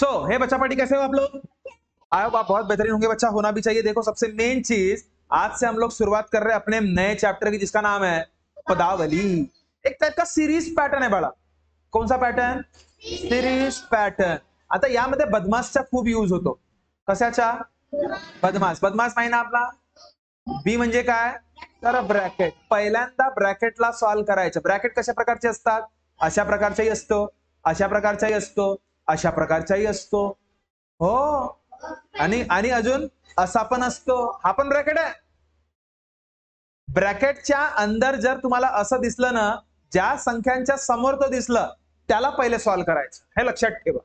So हे बच्चा party कैसे हो आप लोग? आए हो आप बहुत बेहतरीन होंगे, बच्चा होना भी चाहिए। देखो सबसे मेन चीज, आज से हम लोग शुरुआत कर रहे हैं अपने नए चैप्टर की, जिसका नाम है पदावली। एक टाइप का सिरीज पैटर्न है बड़ा। कौन सा पैटर्न? Series pattern. आता यामध्ये बदमाशचा खूप यूज होतो. कशाचा? बदमाश. बदमाश माहिती ना आपला? बी म्हणजे काय? तर ब्रॅकेट. पहिल्यांदा ब्रॅकेटला सॉल्व्ह करायचं. ब्रॅकेट कशा प्रकारचे असतात? अशा प्रकारचाही असतो, अशा प्रकारचाही असतो, अशा प्रकारचाही असतो. हो. आणि आणि अजून असा पण असतो. हा पण ब्रॅकेट आहे. ब्रॅकेटच्या अंदर जर तुम्हाला असं दिसलं ना, ज्या संख्यांच्या समोर तो दिसलं त्याला पहिले सॉल्व्ह करायचं. हे लक्षात ठेवा.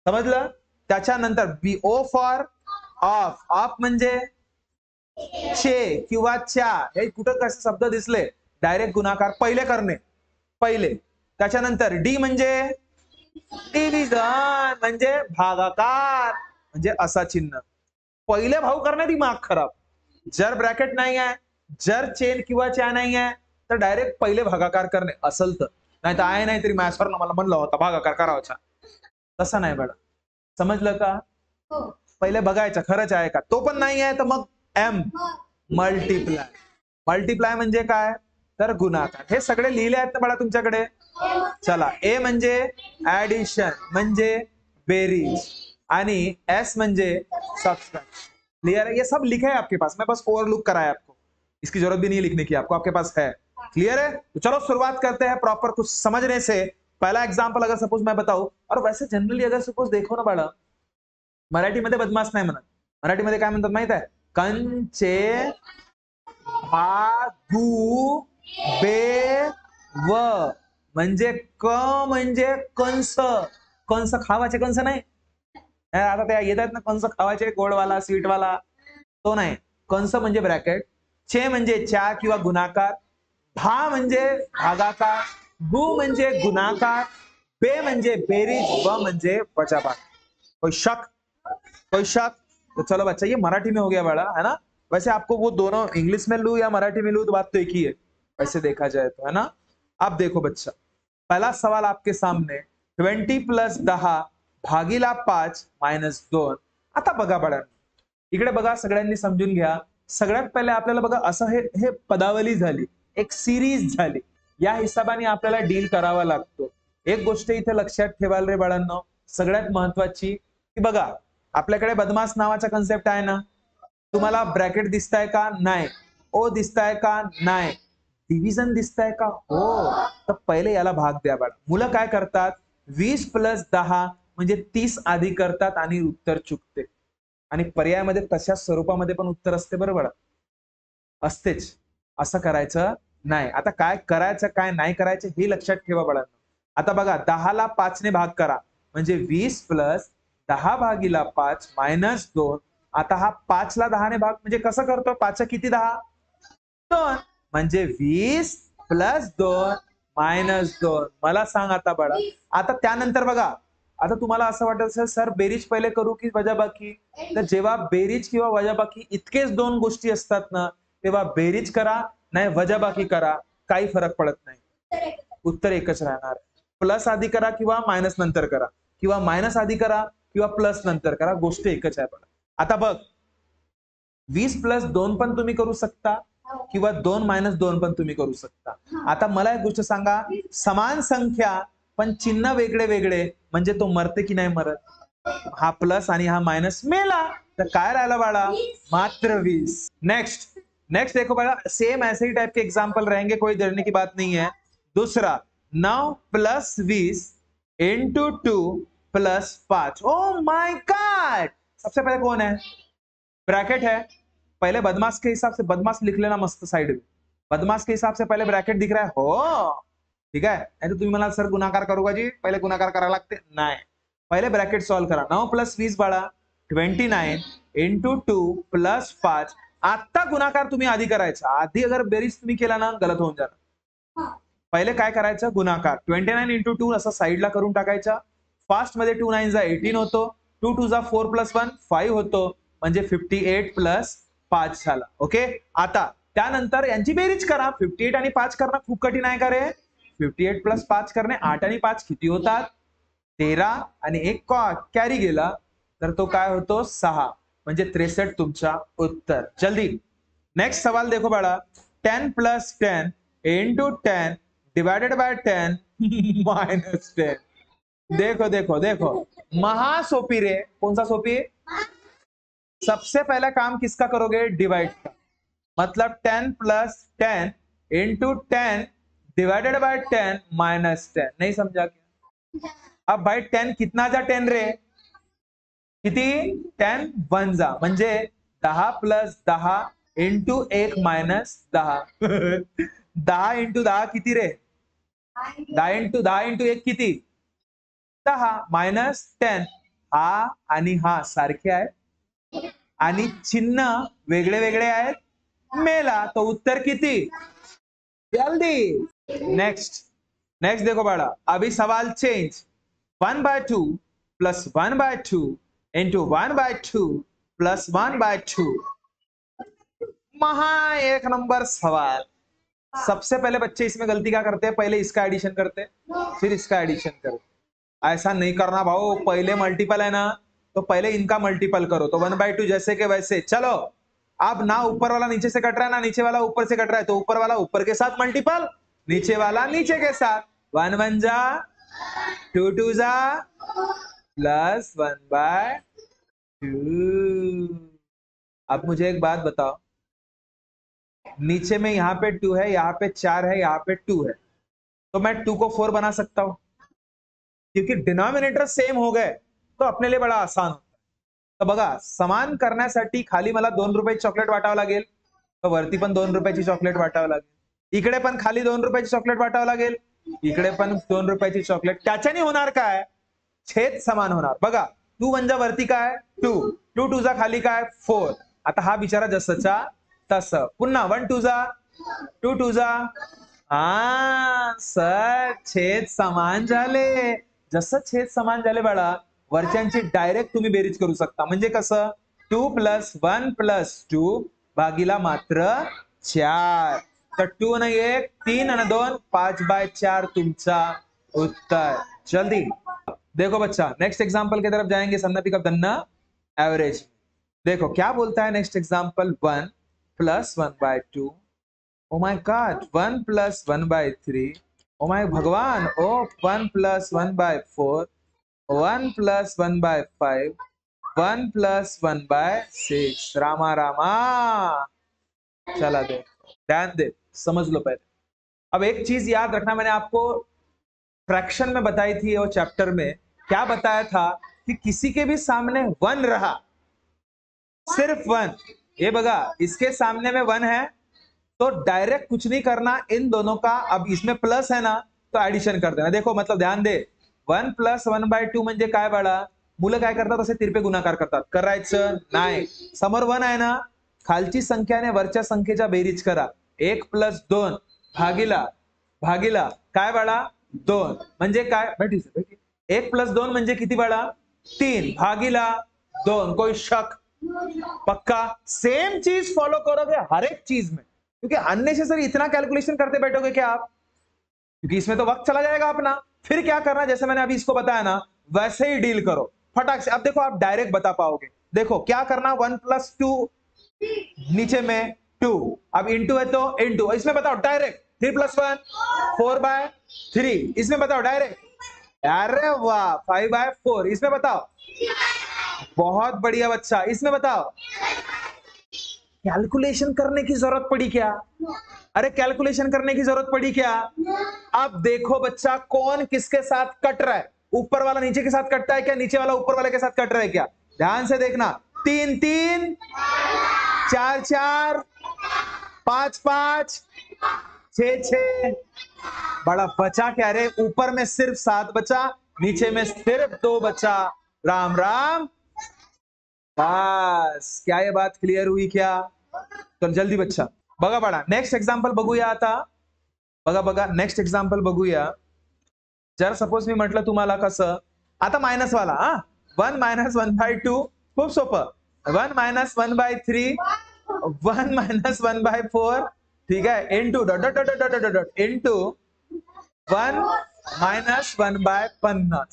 समजलं? त्याच्यानंतर B O for of. Of म्हणजे चे किंवा च्या. हे कुठं कसे शब्द दिसले, डायरेक्ट गुणाकार पहिले करणे. पहिले. त्याच्यानंतर डी म्हणजे डिव्हिजन, म्हणजे भागाकार, म्हणजे असा चिन्ह. पहिले भाऊ करणे दिमाग खराब. जर ब्रॅकेट नाही आहे, जर चेन किंवा च्या नाही आहे, तर डायरेक्ट पहिले भागाकार करणे असल तर. नाही तर आहे नाही तरी मॅथ्सवरनं मला म्हणलं होता भागाकार करावाचा. तसं नाही बडा. समजलं का? पहिले बघायचं खरंच आहे का. तो पण नाही आहे तर मग एम मल्टिप्लाय. मल्टिप्लाय म्हणजे काय? तर गुणाकार. हे सगळे लिहिले आहेत ना बडा तुमच्याकडे. चला, ए म्हणजे ऍडिशन, म्हणजे बेरीज, आणि एस म्हणजे सब्सट्रैक्शन. क्लियर है? ये सब लिखे है आपके पास, मैं बस ओवरलुक कराया आपको, इसकी जरूरत भी नहीं है लिखने की, आपको आपके पास है. क्लियर है? तो चलो शुरुआत करते हैं प्रॉपर कुछ समझने से. पहला एग्जांपल अगर सपोज मैं बताऊं, और वैसे जनरली अगर सपोज देखो ना बाळा, मराठीमध्ये बदमाश नाही म्हणत. मराठीमध्ये काय म्हणतात माहित आहे? कंचे भागू बे व, म्हणजे क म्हणजे कंस. कंस खावाचे कंस नाही. आता त्या येतात ना कंस खावाचे, गोडवाला स्वीटवाला, तो नाही. कंस म्हणजे ब्रॅकेट, चे म्हणजे च्या किंवा गुणाकार, भा म्हणजे भागाकार, गु म्हणजे गुणाकार, बे म्हणजे बेरीज, व म्हणजे वजाबाकी. कोई शक? कोई शक? तो चलो बच्चा, ये मराठी में हो गया बड़ा, है ना. वैसे आपको वो दोनों इंग्लिश में लूं या मराठी में लूं तो बात तो एक ही है, वैसे देखा जाए तो, है ना. अब देखो बच्चा, पहला सवाल आपके सामने, 20 प्लस 10 भागीला 5 मायनस 2. आता बघा बळा, इकडे बघा, सगळ्यांनी समजून घ्या. सगळ्यात पहिले आपल्याला बघा, असं हे पदावली झाली, एक सिरीज झाली. या हिशोबाने आपल्याला डील करावा लागतो. एक गोष्ट इथे लक्षात ठेवायला रे बाळांनो, सगळ्यात महत्वाची, की बघा आपल्याकडे बदमाश नावाचा कन्सेप्ट आहे ना. तुम्हाला ब्रॅकेट दिसताय का? नाही. ओ दिसताय का? नाही. डिव्हिजन दिसताय का? हो. तर पहिले याला भाग द्या बाळा. मुलं काय करतात? 20 प्लस 10 म्हणजे 30 आधी करतात आणि उत्तर चुकते. आणि पर्यायामध्ये तशा स्वरूपामध्ये पण उत्तर असते, बरोबर असतेच. असं करायचं नाही. आता काय करायचं काय नाही करायचं हे लक्षात ठेवा बाळांनो. आता बघा, 10 ला 5 ने भाग करा, म्हणजे 20 प्लस 10 भागीला 5 मायनस 2. आता हा 5 ला 10 ने भाग म्हणजे कसं करतो? 5 किती 10? 2. म्हणजे 20 प्लस 2 मायनस 2. मला सांग आता बाळा. आता त्यानंतर बघा, आता तुम्हाला असं वाटत असेल सर बेरीज पहिले करू की वजाबाकी? तर जेव्हा बेरीज किंवा वजाबाकी इतकेच दोन गोष्टी असतात ना, तेव्हा बेरीज करा, नाही वजाबाकी करा, काही फरक पडत नाही. उत्तर एकच राहणार. प्लस आधी करा किंवा मायनस नंतर करा, किंवा मायनस आधी करा किंवा प्लस नंतर करा, गोष्ट एकच आहे. आता बघ, 20 प्लस 2 पण तुम्ही करू शकता, किंवा 2 मायनस 2 पण तुम्ही करू शकता. आता मला एक गोष्ट सांगा, समान संख्या पण चिन्ह वेगळे वेगळे, म्हणजे तो मरते की नाही मरत? हा प्लस आणि हा मायनस मेला, तर काय राहिला बाळा? मात्र 20. नेक्स्ट नेक्स्ट देखो बाळा, सेम ऐसे ही टाइप के एग्जाम्पल रहेंगे, कोई डरने की बात नहीं है. दूसरा, 9 plus 20 into 2 plus 5. Oh my God. सबसे पहले कौन है? ब्रैकेट है. पहले बदमाश के हिसाब से बदमाश लिख लेना मस्त साइड में. बदमाश के हिसाब से पहले ब्रैकेट दिख रहा है हो, ठीक है. नहीं तो तुम्ही मला सर गुणाकार करूगा जी, पहले गुणाकार करायला लागते. नाही, पहिले ब्रॅकेट सॉल्व्ह करा. 9 प्लस 20 बाळा 29 इंटू 2 प्लस 5. आता गुणाकार तुम्ही आधी करायचा. आधी अगर बेरीज तुम्ही केला ना, गलत होऊन जाणार. पहिले काय करायचं? गुणाकार. 29 इंटू 2 असं साईडला करून टाकायचा. फास्ट मध्ये 2 9 जा 18 होतो, 2 2 जा 4 प्लस 1 5 होतो, म्हणजे 58 प्लस 5 झाला. ओके. आता त्यानंतर यांची बेरीज करा. 58 आणि 5 करणं खूप कठीण आहे का रे? 58 प्लस 5 करणे 8 आणि 5 किती होतात? 13 आणि एक कॅरी गेला तर तो काय होतो 6 म्हणजे 63 तुमचा उत्तर. जल्दी नेक्स्ट सवाल देखो बाळा. 10 + 10 × 10 डिवाइडेड बाय 10 -10. देखो देखो देखो महासोपी रे. कौन सा सोपी? सबसे पहला काम किसका करोगे? डिवाइड का. मतलब 10 + 10 × 10 डिवाइडेड बाय 10 -10. नहीं समझा क्या? अब भाई 10 कितना जा 10 रे? किती? 10 वन जा म्हणजे 10 + 10 × 1 -10. 10 × 10 किती रे? 10 × 10 × 1 किती? 10 -10. हा आणि हा सारखे आहे आणि चिन्ह वेगळे वेगळे आहेत. मेला तो उत्तर किती? जल्दी नेक्स्ट नेक्स्ट देखो बाळा. अभी सवाल चेंज. 1/2 + 1/2 × 1/2 + 1/2. महा एक नंबर सवाल. सबसे पहले बच्चे इसमें गलती क्या करते हैं? पहले इसका एडिशन करते फिर इसका एडिशन करते. ऐसा नहीं करना भाऊ. पहले मल्टीपल है ना तो पहले इनका मल्टीपल करो. तो 1/2 जैसे के वैसे. चलो अब ना ऊपर वाला नीचे से कट रहा है ना नीचे वाला ऊपर से कट रहा है. तो ऊपर वाला ऊपर के साथ मल्टीपल, नीचे वाला नीचे के साथ. 1 1 जा 2 2 जा प्लस 1/2. अब मुझे एक बात बताओ. नीचे में यहाँ पे 2 है, यहाँ पे 4 है, यहाँ पे 2 है. तो मैं 2 को 4 बना सकता हूं क्योंकि डिनॉमिनेटर सेम हो गए. तो अपने लिए बडा आसान होता. तर बघा समान करण्यासाठी खाली मला 2 रुपयाची चॉकलेट वाटावं लागेल. तर वरती पण 2 रुपयाची चॉकलेट वाटावं लागेल. इकडे पण खाली 2 रुपयाची चॉकलेट वाटावं लागेल. इकडे पण 2 रुपयाची चॉकलेट. त्याच्याने होणार काय? छेद समान होणार. बघा 2 म्हणजे वरती काय? 2 2 2 जा खाली काय? 4. आता हा बिचारा जसंचा तसं. पुन्हा 1 2 जा 2 2 जा. हा सर छेद समान झाले. जसं छेद समान झाले बाळा वरच्यांची डायरेक्ट तुम्ही बेरीज करू शकता. म्हणजे कसं? 2 + 1 + 2 भागीला मात्र 4. तर 2 आणि 1 3 आणि 2 5/4 तुमचा उत्तर. जल्दी देखो बच्चा नेक्स्ट एग्जांपल की तरफ जाएंगे. सन्नति का धन्ना एवरेज. देखो क्या बोलता है next example. 1 + 1/2. Oh my God. 1 + 1/3. Oh my भगवान. ओ 1 + 1/4. 1 + 1/5. 1 + 1/6. रामा रामा. चला दे ध्यान दे समझ लो पहले. अब एक चीज याद रखना. मैंने आपको फ्रैक्शन में बताई थी वो चैप्टर में. क्या बताया था कि किसी के भी सामने 1 रहा, सिर्फ 1. ये बघा इसके सामने में 1 है तो डायरेक्ट कुछ नहीं करना. इन दोनों का अब इसमें प्लस है ना तो ऍडिशन कर देना. देखो मतलब ध्यान दे. 1 + 1/2 म्हणजे काय बाळा? मुलं काय करतात? असे तिरपे गुणाकार करतात. करायचं नाही. समोर 1 आहे ना खालची संख्याने वरच्या संख्येच्या बेरीज करा. 1 + 2 भागीला भागीला काय बाळा? 2 म्हणजे काय? 1 + 2 म्हणजे किती बाळा? 3 भागीला 2. कोई शक? पक्का? सेम चीज फॉलो करोगे हर एक चीज में क्योंकि अननेसेसरी इतना कैलकुलेशन करते बैठोगे क्या आप? क्योंकि इसमें तो वक्त चला जाएगा अपना. फिर क्या करना? जैसे मैंने अभी इसको बताया ना वैसे ही डील करो फटाक से. अब देखो आप डायरेक्ट बता पाओगे. देखो क्या करना. 1 + 2 नीचे में 2. अब इंटू है तो इंटू. इसमें बताओ डायरेक्ट. 3 + 1 4/3. इसमें बताओ डायरेक्ट. अरे वाह 5/4. इसमें बताओ. बहुत बढ़िया बच्चा. इसमें बताओ. कैलकुलेशन करने की जरूरत पड़ी क्या? अरे कैलकुलेशन करने की जरूरत पड़ी क्या? अब देखो बच्चा कौन किसके साथ कट रहा है. ऊपर वाला नीचे के साथ कटता है क्या? नीचे वाला ऊपर वाले के साथ कट रहा है क्या? ध्यान से देखना. 3 3 4 4 5 5 6 6. बड़ा बचा क्या रे? ऊपर में सिर्फ 7 बचा, नीचे में सिर्फ 2 बचा. राम राम. बस क्या ये बात क्लियर हुई क्या? तर जल्दी बच्चा बघा बाळा. नेक्स्ट एक्झाम्पल बघूया आता. बघा बघा नेक्स्ट एक्झाम्पल बघूया. जर सपोज मी म्हटलं तुम्हाला कसं आता मायनस वाला. 1 - 1/2 खूप सोपं. 1 - 1/3 1 - 1/4 ठीक आहे. Into dot dot dot dot dot dot into 1 - 1/50.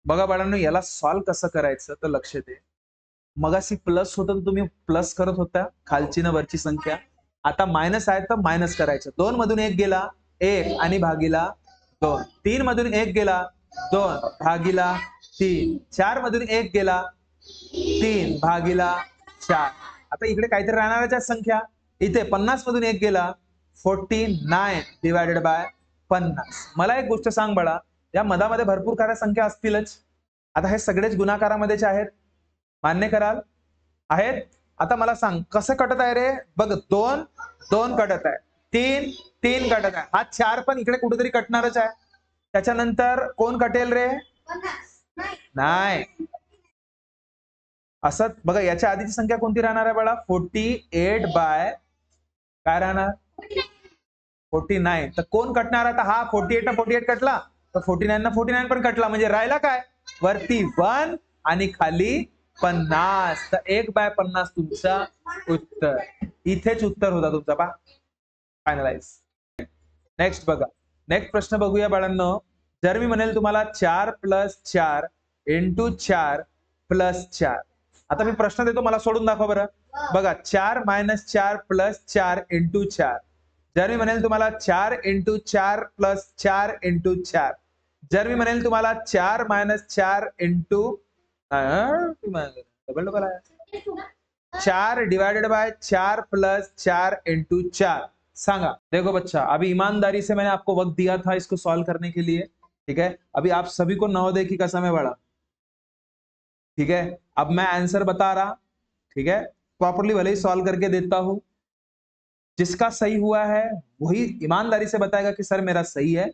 बघा बाळांनो, याला सॉल्व्ह कसं करायचं तर लक्ष दे. मगाशी प्लस होतं तर तुम्ही प्लस करत होता खालची न वरची संख्या. आता मायनस आहे तर मायनस करायचं. 2 मधून 1 गेला 1 आणि भागीला 2. 3 मधून 1 गेला 2 भागीला 3. 4 मधून 1 गेला 3 भागीला 4. आता इकडे काहीतरी राहणाऱ्या संख्या. इथे 50 मधून 1 गेला 49 डिवायडेड बाय 50. मला एक गोष्ट सांग बाळा, या मधामध्ये भरपूर साऱ्या संख्या असतीलच. आता हे सगळेच गुणाकारामध्येच आहेत, मान्य कराल? आहेत. आता मला सांग कसं कटत आहे रे? बघ, 2 2 कटत आहे, 3 3 कटत आहे, हा 4 पण इकडे कुठेतरी कटणारच आहे. त्याच्यानंतर कोण कटेल रे? नाही. असं बघा, याच्या आधीची संख्या कोणती राहणार आहे बाळा? 48 बाय काय राहणार? 49. तर कोण कटणार आता? हा 48 ना 48 कटला, तर 49 ना 49 पण कटला, म्हणजे राहिला काय? वरती 1 आणि खाली 50. तर 1/50 तुमचं उत्तर. इथेच उत्तर होता तुमचा. पा फायनलाइज. नेक्स्ट बघा, नेक्स्ट प्रश्न बघूया बाळांनो. जर मी म्हणेल तुम्हाला 4 + 4 × 4 + 4. आता मी प्रश्न देतो, मला सोडून दाखवा बरं. बघा, 4 - 4 + 4 × 4. जर मी म्हणेल तुम्हाला 4 × 4 + 4 × 4. जर मी म्हणेल तुम्हाला 4 - 4 डबल डबल आहे 4 डिवाइडेड बाय 4 + 4 × 4. सांगा. देखो बच्चा, अभी ईमानदारी से मैंने आपको वक्त दिया था इसको सॉल्व करने के लिए, ठीक है? अभी आप सभी को नवोदय की कसम है बड़ा, ठीक है? अब मैं आंसर बता रहा, ठीक है? प्रॉपरली भले ही सॉल्व करके देता हूं. जिसका सही हुआ है वही ईमानदारी से बताएगा कि सर मेरा सही है.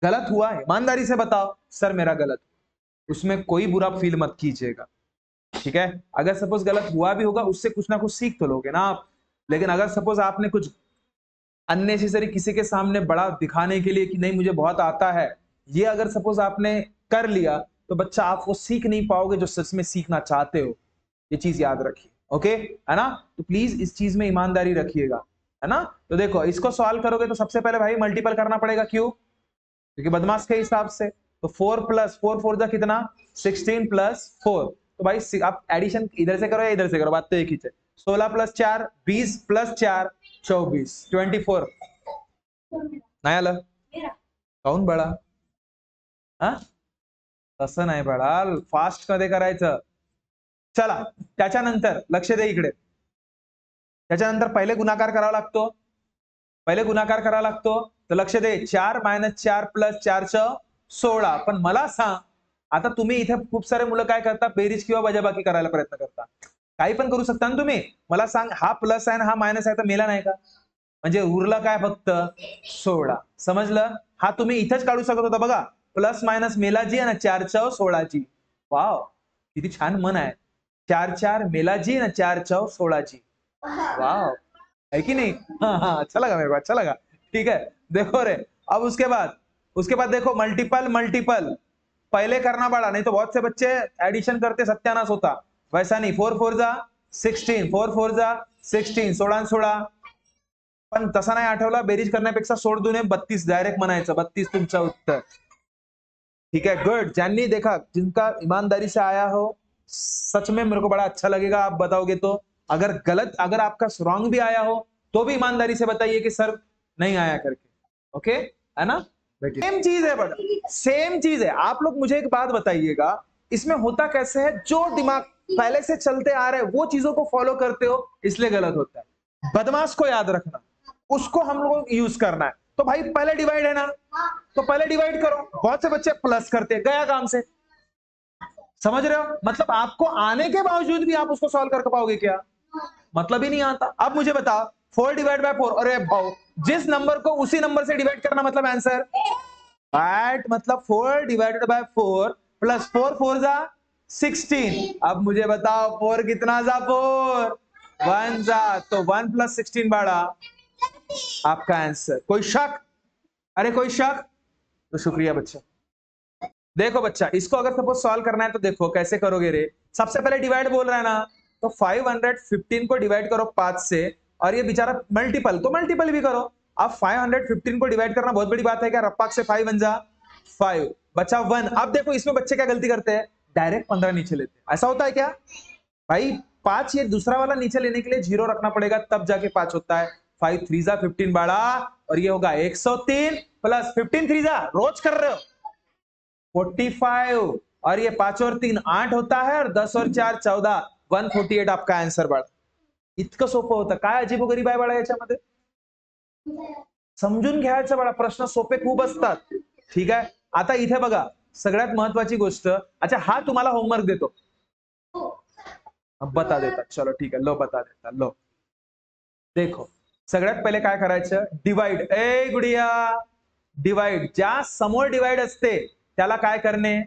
गलत हुआ ईमानदारी से बताओ सर मेरा गलत. उसमें कोई बुरा फील मत कीजिएगा, ठीक है? अगर सपोज गलत हुआ भी होगा, उससे कुछ ना कुछ सीख तो लोगे ना आप. लेकिन अगर सपोज आपने कुछ अननेसेसरी किसी के सामने बड़ा दिखाने के लिए कि नहीं मुझे बहुत आता है, ये अगर सपोज आपने कर लिया, तो बच्चा आप वो सीख नहीं पाओगे जो सच में सीखना चाहते हो. ये चीज याद रखिए, ओके? है ना? तो प्लीज इस चीज में ईमानदारी रखिएगा, है ना? तो देखो, इसको सॉल्व करोगे तो सबसे पहले भाई मल्टीपल करना पड़ेगा. क्यों? क्योंकि बदमाश के हिसाब से. तो 4 + 4 4 जा कितना? 16 + 4. तो भाई आप एडिशन इधर से करो या इधर से करो, बात तो एक ही है. 16 + 4 20 + 4 24 24. नाही आलं? काहून बाळा? हा, तसं नाही बाळा, फास्ट मध्ये करायचं. चला, त्याच्यानंतर लक्ष दे इकडे. त्याच्यानंतर पहिले गुणाकार करावा लागतो. पहिले गुणाकार करावा लागतो. तर लक्ष दे, 4 - 4 + 4 16. पण मला सांग, आता तुम्ही इथे खूप सारे मुलं काय करता? बेरीज किंवा वजाबाकी करायला प्रयत्न करता. काही पण करू शकता ना तुम्ही. मला सांग, हा प्लस आहे ना हा मायनस आहे तर मेला नाही का? म्हणजे उरलं काय फक्त 16. समजलं? हा तुम्ही इथेच काढू शकत होता बघा. प्लस मायनस मेलाजी आणि 4 × 16. वाव, किती छान मन आहे. 4 4 मेलाजी ना 4 × 16. वाव, है कि नहीं? हाँ हाँ, अच्छा लगा मेरे को, अच्छा लगा. ठीक है, देखो रे. अब उसके बाद देखो, मल्टीपल मल्टीपल पहले करना पड़ा, नहीं तो बहुत से बच्चे एडिशन करते सत्यानाश होता. वैसा नहीं. 4 4 जा 16, 4 4 जा 16, 16 16. पण तसा नाही आठवला, बेरीज करण्यापेक्षा सोड दूने 32 डायरेक्ट म्हणायचं. 32 तुमचं उत्तर. ठीक है, गुड. ज्यांनी देखा, जिनका ईमानदारी से आया हो, सच में मेरे को बड़ा अच्छा लगेगा आप बताओगे तो. अगर आपका रॉन्ग भी आया हो तो भी ईमानदारी से बताइए कि सर नहीं आया करके. ओके, है ना? सेम चीज है, बट सेम चीज है. आप लोग मुझे एक बात बताइएगा, इसमें होता कैसे है? जो दिमाग पहले से चलते आ रहे हैं वो चीजों को फॉलो करते हो, इसलिए गलत होता है. बदमाश को याद रखना, उसको हम लोगों को यूज करना है. तो भाई पहले डिवाइड है ना, तो पहले डिवाइड करो. बहुत से बच्चे प्लस करते, गया काम से. समझ रहे हो? मतलब आपको आने के बावजूद भी आप उसको सॉल्व कर पाओगे क्या? मतलब ही नहीं आता. अब मुझे बताओ, 4 डिवाइड बाय 4. अरे भाव, जिस नंबर को उसी नंबर से डिवाइड करना मतलब आंसर. राइट, मतलब 4 डिवाइडेड बाय 4 + 4 4 जा 16. अब मुझे बताओ 4 कितना जा? 4 1 जा, तो 1 + 16 बाड़ा आपका आंसर. कोई शक? अरे कोई शक? तो शुक्रिया बच्चा. देखो बच्चा, इसको अगर सपोज सॉल्व करना है तो देखो कैसे करोगे रे. सबसे पहले डिवाइड बोल रहा है ना, तो 515 को डिवाइड करो 5 से, और ये बेचारा मल्टीपल, तो मल्टीपल भी करो. अब 515 को डिवाइड करना बहुत बड़ी बात है क्या? रप्पाक से 5 1 जा 5. बचा 1। अब देखो इसमें बच्चे क्या गलती करते हैं, डायरेक्ट 15 नीचे लेते हैं। ऐसा होता है क्या भाई? 5 ये दूसरा वाला नीचे लेने के लिए 0 रखना पड़ेगा, तब जाके 5 होता है। 5 3 जा 15 बाड़ा, और ये होगा 103 प्लस 15 3 जा, रोज कर रहे हो 45, और ये 5 और 3 8 होता है, और 10 और 4 14, 148 आपका आन्सर बाळा। इतकं सोपं होतं। काय अजीबोगरीब आहे बाळा याच्यामध्ये? समजून घ्यायचं बाळा, प्रश्न सोपे खूप असतात। ठीक आहे, आता इथे बघा सगळ्यात महत्वाची गोष्ट। अच्छा, हा तुम्हाला होमवर्क देतो, बता देता, चलो ठीक है, लो बता देता, लो देखो सगळ्यात पहिले काय करायचं, डिवाइड। ए गुडिया, डिवाइड, ज्या समोर डिवाइड असते त्याला काय करणे,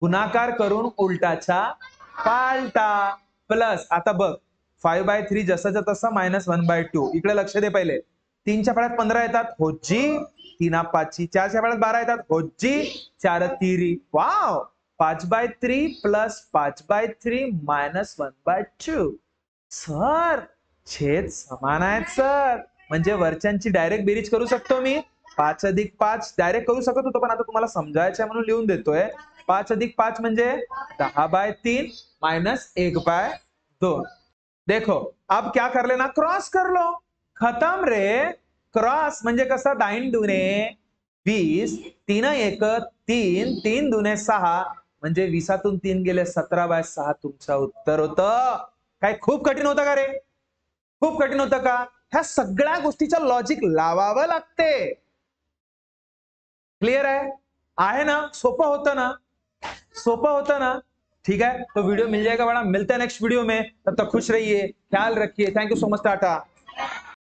गुणाकार करून उलटाचा पालटा, प्लस आता बघ 5/3 जसंच्या तसं -1/2। इकडे लक्ष दे पहिले, 3च्या फळ्यात 15 येतात होजी, 3 5, 4च्या फळ्यात 12 येतात होजी, 4 3, वाव, 5/3 प्लस 5/3 -1/2। सर छेद समान आहेत सर, म्हणजे वरच्यांची डायरेक्ट बेरीज करू शकतो मी। 5 अधिक 5 डायरेक्ट करू शकत होतो, पण आता तुम्हाला समजायचं म्हणून लिहून देतोय। 5 अधिक 5 म्हणजे 10/3 -1/2। देखो अब क्या कर लेना, क्रॉस कर लो, खत्म रे। क्रॉस म्हणजे कसं, दाइन दुने 20, 3 1 3, 3 दुने 6, म्हणजे 20तून 3 गेले 17/6 तुमचं उत्तर होतं। काय खूप कठीण होतं का रे? खूप कठीण होतं का? ह्या सगळ्या गोष्टीचं लॉजिक लावावं लागते। क्लियर आहे ना? सोपं होतं ना? सोपं होतं ना? ठीक है, तो वीडियो मिल जाएगा बड़ा, मिलते हैं नेक्स्ट वीडियो में, तब तक खुश रहिए, ख्याल रखिए, thank you so much, Tata.